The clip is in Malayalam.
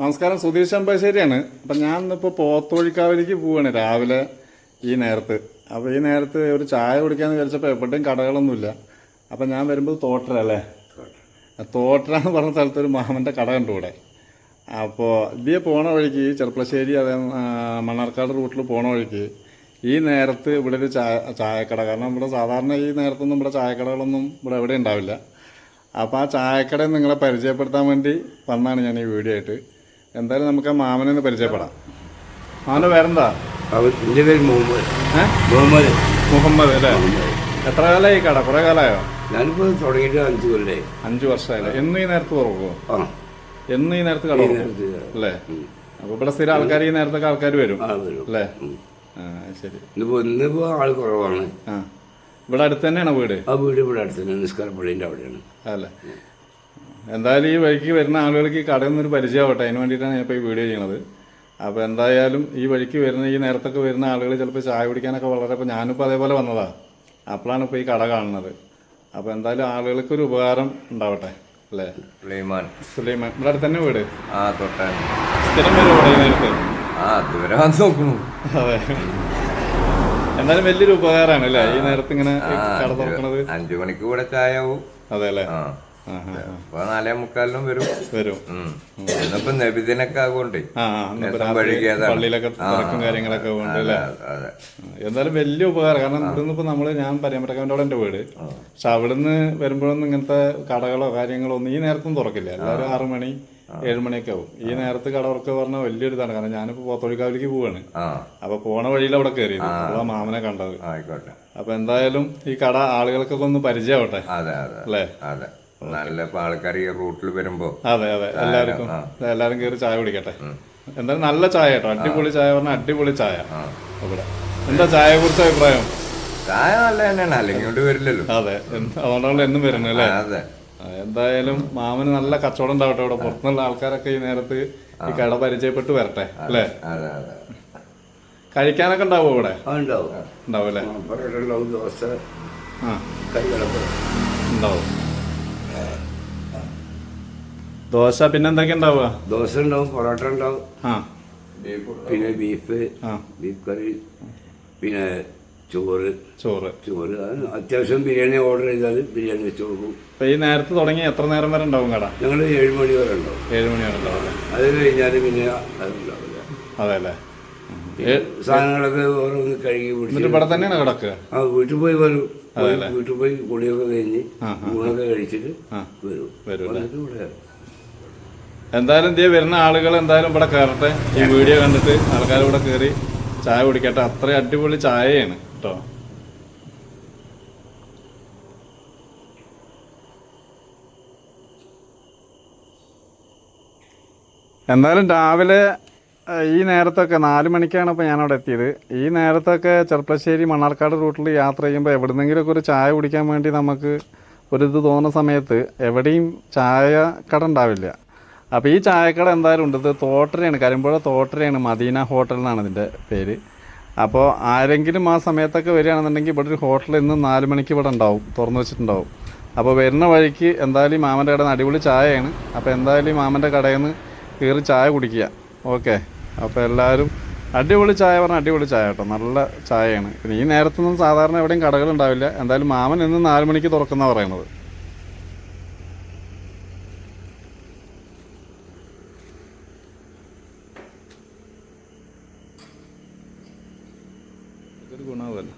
നമസ്കാരം, സുധീഷ് അമ്പശ്ശേരിയാണ്. അപ്പം ഞാൻ ഇന്നിപ്പോൾ പോത്തൊഴിക്കാവിലേക്ക് പോവാണ് രാവിലെ ഈ നേരത്ത്. അപ്പോൾ ഈ നേരത്ത് ഒരു ചായ കുടിക്കാമെന്ന് വിചാരിച്ചപ്പോൾ എവിടെയും കടകളൊന്നുമില്ല. അപ്പം ഞാൻ വരുമ്പോൾ തോട്ടര അല്ലേ, തോട്ടര എന്ന് പറഞ്ഞ സ്ഥലത്ത് ഒരു മാമൻ്റെ കട കണ്ടു ഇവിടെ. അപ്പോൾ ഇതിയെ പോണ വഴിക്ക് ചെർപ്പളശ്ശേരി അതേ മണ്ണാർക്കാട് റൂട്ടിൽ പോണ വഴിക്ക് ഈ നേരത്ത് ഇവിടെ ഒരു ചായക്കട, കാരണം ഇവിടെ സാധാരണ ഈ നേരത്തൊന്നും ഇവിടെ ചായക്കടകളൊന്നും ഇവിടെ എവിടെ ഉണ്ടാവില്ല. അപ്പോൾ ആ ചായക്കട നിങ്ങളെ പരിചയപ്പെടുത്താൻ വേണ്ടി വന്നാണ് ഞാൻ ഈ വീഡിയോ ആയിട്ട്. എന്തായാലും നമുക്ക് ആ മാമനെ പരിചയപ്പെടാം. മാമൻ്റെ പേരെന്താ? എൻ്റെ പേര് മുഹമ്മദ്. മുഹമ്മദ് അല്ലേ? എത്ര കാലമായി കട? കുറേ കാലമായോ? ഞാനിപ്പോൾ തുടങ്ങിയിട്ട് 5 കൊല്ലമായി. 5 വർഷമായില്ലേ? എന്നും ഈ നേരത്ത് തുറക്കുമോ? എന്നും ഈ നേരത്ത് കട അല്ലേ? അപ്പോൾ ഇവിടെ സ്ഥിരം ആൾക്കാർ, ഈ നേരത്തൊക്കെ ആൾക്കാർ വരും അല്ലേ? ശരി. ഇന്നിപ്പോൾ ആൾ കുറവാണ്. ഇവിടെ അടുത്ത് തന്നെയാണോ വീട്? ആ വീട് ഇവിടെ അടുത്ത് തന്നെ, നിസ്കാരപ്പള്ളിൻ്റെ അവിടെയാണ്. അല്ലേ? എന്തായാലും ഈ വഴിക്ക് വരുന്ന ആളുകൾക്ക് ഈ കടയിൽ നിന്നൊരു പരിചയമാവട്ടെ, അതിന് വേണ്ടിയിട്ടാണ് ഞാൻ ഇപ്പോൾ ഈ വീഡിയോ ചെയ്യണത്. അപ്പോൾ എന്തായാലും ഈ വഴിക്ക് വരുന്ന ഈ നേരത്തൊക്കെ വരുന്ന ആളുകൾ ചിലപ്പോൾ ചായ കുടിക്കാനൊക്കെ വളരെ, ഇപ്പോൾ ഞാനിപ്പോൾ അതേപോലെ വന്നതാണ്, അപ്പോഴാണ് ഇപ്പോൾ ഈ കട കാണുന്നത്. അപ്പോൾ എന്തായാലും ആളുകൾക്കൊരു ഉപകാരം ഉണ്ടാവട്ടെ അല്ലേ? സുലൈമാൻ ഇവിടെ അടുത്ത് തന്നെ വീട്? സ്ഥിരം വരും ഇവിടെ ഈ നേരത്ത്? അതെ. എന്തായാലും വലിയൊരു ഉപകാരമാണ് അല്ലേ ഈ നേരത്ത് ഇങ്ങനെ കട തുറക്കണത്? 5 മണിക്ക് കൂടെ ചായ ആവും. അതെ അല്ലേ? 4:45 വരും. ഇന്നിപ്പോ നബിദിനൊക്കെ ആകൊണ്ട് പള്ളിയിലൊക്കെ തിരക്കും കാര്യങ്ങളൊക്കെ ഉണ്ട് അല്ലേ? എന്തായാലും വലിയ ഉപകാരം. കാരണം ഇവിടുന്ന് ഇപ്പൊ ഞാൻ പരിയാമ്പറ്റക്കാവിൻ്റെ അവിടെ എൻ്റെ വീട്. പക്ഷെ അവിടുന്ന് വരുമ്പോഴൊന്നും ഇങ്ങനത്തെ കടകളോ കാര്യങ്ങളോ ഒന്നും ഈ നേരത്തൊന്നും തുറക്കില്ല. എല്ലാവരും 6 മണി 7 മണിയൊക്കെ ആവും. ഈ നേരത്ത് കട തുറക്കുക പറഞ്ഞാൽ വലിയൊരു ഇതാണ്. കാരണം ഞാനിപ്പോ പോത്തൊഴിക്കാവിലേക്ക് പോവാണ്. അപ്പൊ പോണ വഴിയിൽ അവിടെ കയറി ആ മാമനെ കണ്ടത്. അപ്പൊ എന്തായാലും ഈ കട ആളുകൾക്കൊക്കെ ഒന്ന് പരിചയമാവട്ടെ അല്ലേ? നല്ല ആൾക്കാർ ഈ റൂട്ടിൽ വരുമ്പോ അതെ എല്ലാരും കയറി ചായ കുടിക്കട്ടെ. എന്തായാലും നല്ല ചായ കേട്ടോ, അടിപൊളി ചായ പറഞ്ഞാൽ അടിപൊളി ചായ ഇവിടെ. എന്താ ചായയെ കുറിച്ച് അഭിപ്രായം? ചായ നല്ല തന്നെയാണ്, അല്ലെങ്കിൽ വരില്ലല്ലോ. അതെ, അതുകൊണ്ടാണല്ലോ എന്നും വരുന്നത് അല്ലേ? അതെ. എന്തായാലും മാമന് നല്ല കച്ചവടം ഉണ്ടാവട്ടെ. ഇവിടെ പുറത്തുനിന്നുള്ള ആൾക്കാരൊക്കെ ഈ നേരത്ത് ഈ കട പരിചയപ്പെട്ട് വരട്ടെ അല്ലേ? കഴിക്കാനൊക്കെ ഉണ്ടാവോ ഇവിടെ? ഉണ്ടാവും അല്ലേ? ഉണ്ടാവും. ദോശ, പിന്നെ എന്തൊക്കെ ഉണ്ടാവുക? ദോശ ഉണ്ടാവും, പൊറോട്ട ഉണ്ടാവും, പിന്നെ ബീഫ് കറി, പിന്നെ ചോറ്. അത്യാവശ്യം ബിരിയാണി ഓർഡർ ചെയ്താൽ ബിരിയാണി വെച്ച് കൊടുക്കും. അപ്പൊ ഈ നേരത്തെ തുടങ്ങി എത്ര നേരം വരെ ഉണ്ടാവും കട? ഞങ്ങൾ 7 മണി വരെ ഉണ്ടാവും. 7 മണി വരെ ഉണ്ടാവും. അത് കഴിഞ്ഞാൽ പിന്നെ അതുണ്ടാവില്ല. അതെ അല്ലേ? സാധനങ്ങളൊക്കെ ഓരോന്ന് കഴുകി പിടിച്ചിട്ട് ഇവിടെ തന്നെയാണ് കിടക്കുക? വീട്ടിൽ പോയി വരും. വീട്ടിൽ പോയി കുളിയൊക്കെ കഴിഞ്ഞ് ഊണൊക്കെ കഴിച്ചിട്ട് വരും. ഇവിടെ എന്തായാലും ഇതേ വരുന്ന ആളുകൾ എന്തായാലും ഇവിടെ കയറട്ടെ. ഈ വീഡിയോ കണ്ടിട്ട് ആൾക്കാർ ഇവിടെ കയറി ചായ കുടിക്കട്ടെ. അത്ര അടിപൊളി ചായയാണ് കേട്ടോ. എന്തായാലും രാവിലെ ഈ നേരത്തൊക്കെ 4 മണിക്കാണ് ഇപ്പോൾ ഞാനവിടെ എത്തിയത്. ഈ നേരത്തൊക്കെ ചെർപ്പളശ്ശേരി മണ്ണാർക്കാട് റൂട്ടിൽ യാത്ര ചെയ്യുമ്പോൾ എവിടുന്നെങ്കിലുമൊക്കെ ഒരു ചായ കുടിക്കാൻ വേണ്ടി നമുക്ക് ഒരിത് തോന്നുന്ന സമയത്ത് എവിടെയും ചായ കട ഉണ്ടാവില്ല. അപ്പോൾ ഈ ചായക്കട എന്തായാലും ഉണ്ട്. ഇത് തോട്ടരയാണ്, കരിമ്പുഴ തോട്ടരയാണ്, മദീന ഹോട്ടൽ എന്നാണ് ഇതിൻ്റെ പേര്. അപ്പോൾ ആരെങ്കിലും ആ സമയത്തൊക്കെ വരികയാണെന്നുണ്ടെങ്കിൽ ഇവിടെ ഒരു ഹോട്ടൽ ഇന്ന് 4 മണിക്ക് ഇവിടെ ഉണ്ടാവും, തുറന്നു വെച്ചിട്ടുണ്ടാവും. അപ്പോൾ വരുന്ന വഴിക്ക് എന്തായാലും ഈ മാമൻ്റെ കടയിൽ നിന്ന് അടിപൊളി ചായയാണ്. അപ്പോൾ എന്തായാലും ഈ മാമൻ്റെ കടയിൽ നിന്ന് കയറി ചായ കുടിക്കുക. ഓക്കെ, അപ്പോൾ എല്ലാവരും അടിപൊളി ചായ പറഞ്ഞാൽ അടിപൊളി ചായ കേട്ടോ, നല്ല ചായയാണ്. പിന്നെ ഈ നേരത്തൊന്നും സാധാരണ എവിടെയും കടകളുണ്ടാവില്ല. എന്തായാലും മാമൻ ഇന്ന് 4 മണിക്ക് തുറക്കുന്ന പറയുന്നത്. ഇതൊരു ഗുണമാവുമല്ലോ.